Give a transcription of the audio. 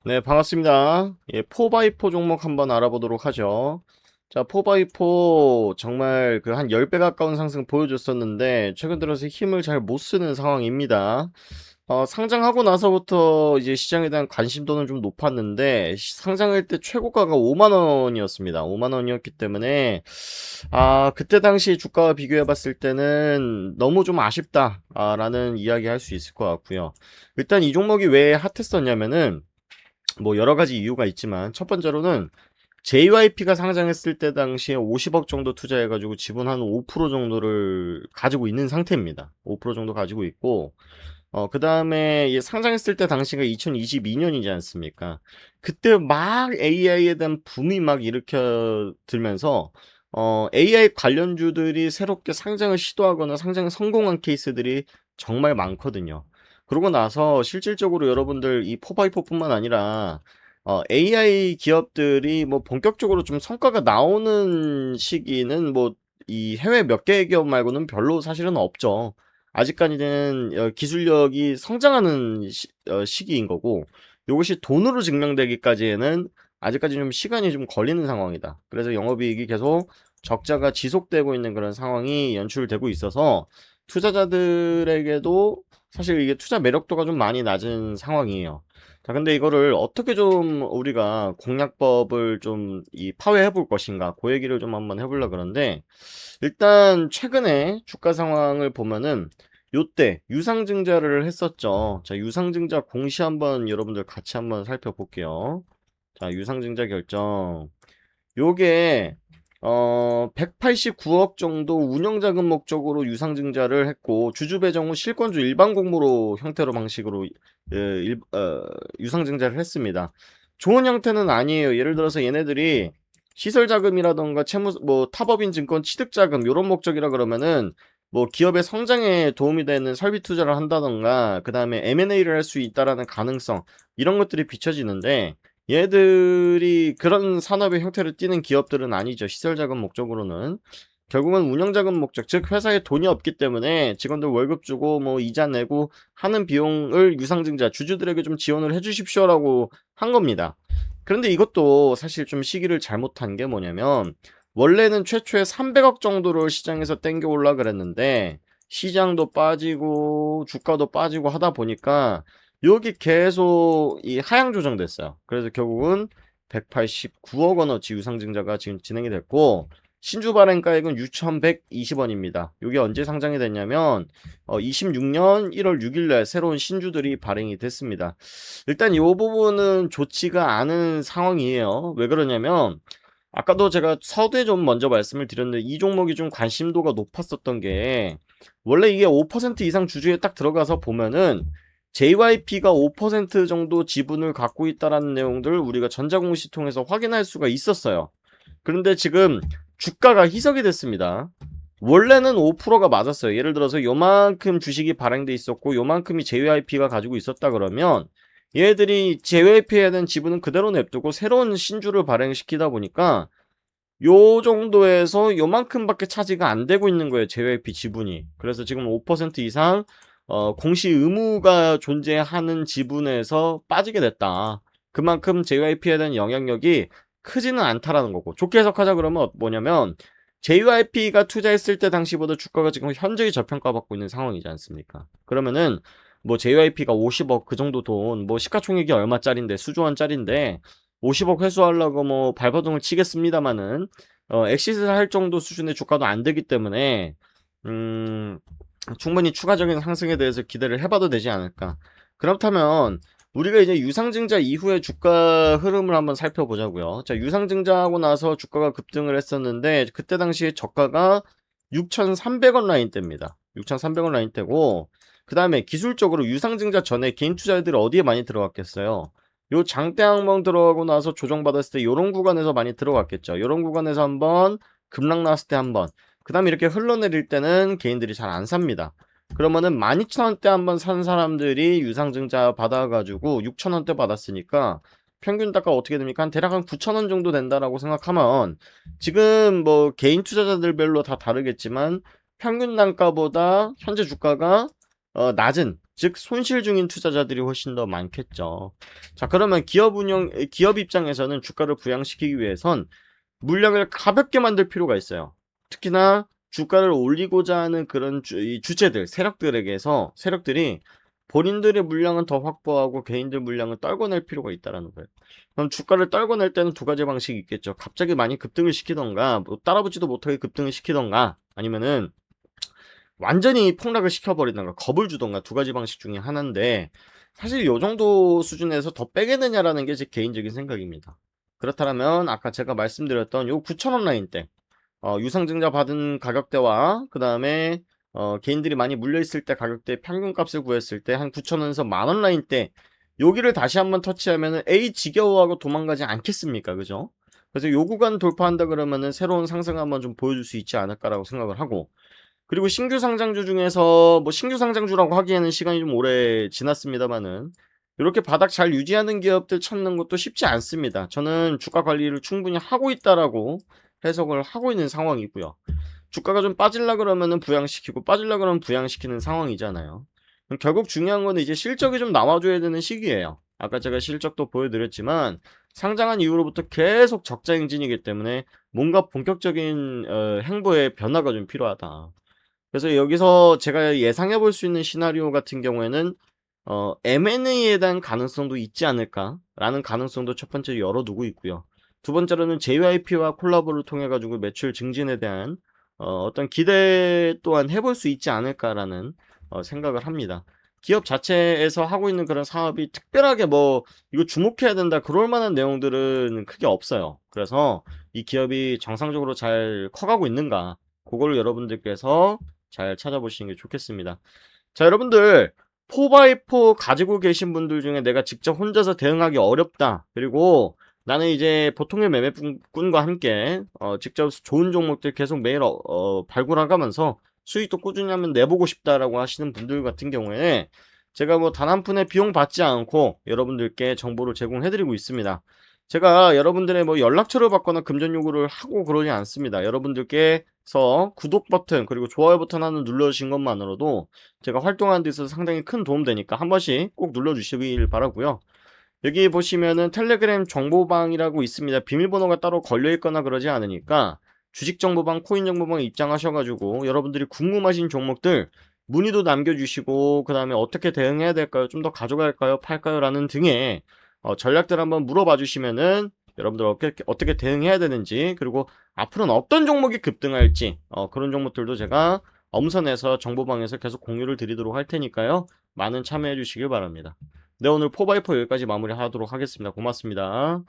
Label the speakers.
Speaker 1: 네, 반갑습니다. 예, 4x4 종목 한번 알아보도록 하죠. 자, 4x4 정말 그 한 10배 가까운 상승 보여줬었는데, 최근 들어서 힘을 잘 못 쓰는 상황입니다. 상장하고 나서부터 이제 시장에 대한 관심도는 좀 높았는데, 상장할 때 최고가가 5만 원이었습니다. 5만 원이었기 때문에, 그때 당시 주가와 비교해 봤을 때는 너무 좀 아쉽다, 라는 이야기 할 수 있을 것 같고요. 일단 이 종목이 왜 핫했었냐면은, 뭐 여러 가지 이유가 있지만 첫 번째로는 JYP가 상장했을 때 당시에 50억 정도 투자해가지고 지분 한 5% 정도를 가지고 있는 상태입니다. 5% 정도 가지고 있고, 그 다음에 상장했을 때 당시가 2022년이지 않습니까? 그때 막 AI에 대한 붐이 막 일으켜 들면서, AI 관련주들이 새롭게 상장을 시도하거나 상장에 성공한 케이스들이 정말 많거든요. 그러고 나서 실질적으로 여러분들 이 4x4뿐만 아니라 AI 기업들이 뭐 본격적으로 좀 성과가 나오는 시기는 뭐 이 해외 몇 개 기업 말고는 별로 사실은 없죠. 아직까지는 기술력이 성장하는 시기인 거고, 요것이 돈으로 증명되기까지에는 아직까지 좀 시간이 좀 걸리는 상황이다. 그래서 영업이익이 계속 적자가 지속되고 있는 그런 상황이 연출되고 있어서 투자자들에게도 사실 이게 투자 매력도가 좀 많이 낮은 상황이에요. 자, 근데 이거를 어떻게 좀 우리가 공략법을 좀 이 파괴해 볼 것인가, 그 얘기를 좀 한번 해보려 그러는데, 일단 최근에 주가 상황을 보면은 요때 유상증자를 했었죠. 자, 유상증자 공시 한번 여러분들 같이 한번 살펴볼게요. 자, 유상증자 결정. 요게 189억 정도 운영자금 목적으로 유상증자를 했고, 주주 배정 후 실권주 일반 공모로 형태로 방식으로 유상증자를 했습니다. 좋은 형태는 아니에요. 예를 들어서 얘네들이 시설 자금이라던가 채무 뭐 타법인 증권 취득 자금 요런 목적이라 그러면은 뭐 기업의 성장에 도움이 되는 설비 투자를 한다던가, 그다음에 M&A를 할 수 있다라는 가능성, 이런 것들이 비춰지는데, 얘들이 그런 산업의 형태를 띠는 기업들은 아니죠. 시설 자금 목적으로는. 결국은 운영 자금 목적, 즉 회사에 돈이 없기 때문에 직원들 월급 주고 뭐 이자 내고 하는 비용을 유상증자 주주들에게 좀 지원을 해 주십시오라고 한 겁니다. 그런데 이것도 사실 좀 시기를 잘못한 게 뭐냐면, 원래는 최초에 300억 정도를 시장에서 땡겨 올라 그랬는데 시장도 빠지고 주가도 빠지고 하다 보니까 여기 계속 이 하향 조정됐어요. 그래서 결국은 189억 원어치 유상증자가 지금 진행이 됐고, 신주 발행가액은 6,120원입니다. 이게 언제 상장이 됐냐면 26년 1월 6일 날 새로운 신주들이 발행이 됐습니다. 일단 이 부분은 좋지가 않은 상황이에요. 왜 그러냐면, 아까도 제가 서두에 좀 먼저 말씀을 드렸는데 이 종목이 좀 관심도가 높았었던 게, 원래 이게 5% 이상 주주에 딱 들어가서 보면은 JYP가 5% 정도 지분을 갖고 있다라는 내용들 우리가 전자공시 통해서 확인할 수가 있었어요. 그런데 지금 주가가 희석이 됐습니다. 원래는 5%가 맞았어요. 예를 들어서 요만큼 주식이 발행돼 있었고 요만큼이 JYP가 가지고 있었다 그러면, 얘들이 JYP에 대한 지분은 그대로 냅두고 새로운 신주를 발행시키다 보니까 요 정도에서 요만큼밖에 차지가 안 되고 있는 거예요. JYP 지분이. 그래서 지금 5% 이상 공시 의무가 존재하는 지분에서 빠지게 됐다. 그만큼 JYP에 대한 영향력이 크지는 않다라는 거고, 좋게 해석하자 그러면 뭐냐면, JYP가 투자했을 때 당시보다 주가가 지금 현저히 저평가받고 있는 상황이지 않습니까? 그러면은 뭐 JYP가 50억 그 정도 돈, 뭐 시가총액이 얼마짜린데, 수조원짜린데 50억 회수하려고 뭐 발버둥을 치겠습니다마는 엑시스를 할 정도 수준의 주가도 안 되기 때문에 음, 충분히 추가적인 상승에 대해서 기대를 해봐도 되지 않을까. 그렇다면 우리가 이제 유상증자 이후의 주가 흐름을 한번 살펴보자고요. 자, 유상증자하고 나서 주가가 급등을 했었는데 그때 당시에 저가가 6,300원 라인대입니다. 6,300원 라인대고, 그 다음에 기술적으로 유상증자 전에 개인 투자자들이 어디에 많이 들어갔겠어요? 요 장대 항목 들어가고 나서 조정받았을 때 요런 구간에서 많이 들어갔겠죠. 요런 구간에서 한번 급락 났을 때 한번, 그 다음에 이렇게 흘러내릴 때는 개인들이 잘 안 삽니다. 그러면은 12,000원대 한번 산 사람들이 유상증자 받아가지고 6,000원대 받았으니까 평균 단가 어떻게 됩니까? 한 대략 한 9,000원 정도 된다라고 생각하면, 지금 뭐 개인 투자자들별로 다 다르겠지만 평균 단가보다 현재 주가가 낮은 즉 손실 중인 투자자들이 훨씬 더 많겠죠. 자, 그러면 기업 입장에서는 주가를 부양시키기 위해선 물량을 가볍게 만들 필요가 있어요. 특히나 주가를 올리고자 하는 그런 이 주체들, 세력들이 본인들의 물량은 더 확보하고 개인들 물량을 떨궈낼 필요가 있다라는 거예요. 그럼 주가를 떨궈낼 때는 두 가지 방식이 있겠죠. 갑자기 많이 급등을 시키던가, 뭐 따라붙지도 못하게 급등을 시키던가, 아니면은 완전히 폭락을 시켜버리던가, 겁을 주던가, 두 가지 방식 중에 하나인데, 사실 요 정도 수준에서 더 빼겠느냐라는 게 제 개인적인 생각입니다. 그렇다면 아까 제가 말씀드렸던 요 9,000원 라인대, 유상증자 받은 가격대와 그 다음에 개인들이 많이 물려있을 때 가격대 평균값을 구했을 때 한 9,000원에서 만원 라인대, 여기를 다시 한번 터치하면은 에이 지겨워하고 도망가지 않겠습니까? 그죠? 그래서 요 구간 돌파한다 그러면은 새로운 상승 한번 좀 보여줄 수 있지 않을까라고 생각을 하고, 그리고 신규 상장주 중에서 뭐 신규 상장주라고 하기에는 시간이 좀 오래 지났습니다만은 이렇게 바닥 잘 유지하는 기업들 찾는 것도 쉽지 않습니다. 저는 주가 관리를 충분히 하고 있다라고 해석을 하고 있는 상황이고요. 주가가 좀 빠질라 그러면은 부양시키고 빠질라 그러면 부양시키는 상황이잖아요. 그럼 결국 중요한 거는 이제 실적이 좀 나와줘야 되는 시기예요. 아까 제가 실적도 보여드렸지만 상장한 이후로부터 계속 적자 행진이기 때문에 뭔가 본격적인 행보의 변화가 좀 필요하다. 그래서 여기서 제가 예상해 볼 수 있는 시나리오 같은 경우에는 M&A에 대한 가능성도 있지 않을까라는 가능성도 첫 번째로 열어두고 있고요. 두 번째로는 JYP와 콜라보를 통해 가지고 매출 증진에 대한 어떤 기대 또한 해볼 수 있지 않을까라는 생각을 합니다. 기업 자체에서 하고 있는 그런 사업이 특별하게 뭐 이거 주목해야 된다 그럴 만한 내용들은 크게 없어요. 그래서 이 기업이 정상적으로 잘 커가고 있는가 그걸 여러분들께서 잘 찾아보시는 게 좋겠습니다. 자, 여러분들 4x4 가지고 계신 분들 중에 내가 직접 혼자서 대응하기 어렵다. 그리고 나는 이제 보통의 매매꾼과 함께 직접 좋은 종목들 계속 매일 발굴해가면서 수익도 꾸준히 한번 내보고 싶다라고 하시는 분들 같은 경우에 제가 뭐 단 한 푼의 비용 받지 않고 여러분들께 정보를 제공해드리고 있습니다. 제가 여러분들의 뭐 연락처를 받거나 금전 요구를 하고 그러지 않습니다. 여러분들께서 구독 버튼 그리고 좋아요 버튼 하나 눌러주신 것만으로도 제가 활동하는 데 있어서 상당히 큰 도움 되니까 한 번씩 꼭 눌러주시길 바라고요. 여기 보시면은 텔레그램 정보방이라고 있습니다. 비밀번호가 따로 걸려있거나 그러지 않으니까 주식 정보방, 코인 정보방 입장하셔가지고 여러분들이 궁금하신 종목들 문의도 남겨주시고 그 다음에 어떻게 대응해야 될까요? 좀 더 가져갈까요? 팔까요? 라는 등의 전략들 한번 물어봐 주시면은 여러분들 어떻게 대응해야 되는지 그리고 앞으로는 어떤 종목이 급등할지 그런 종목들도 제가 엄선해서 정보방에서 계속 공유를 드리도록 할 테니까요. 많은 참여해 주시길 바랍니다. 네, 오늘 4x4 여기까지 마무리하도록 하겠습니다. 고맙습니다.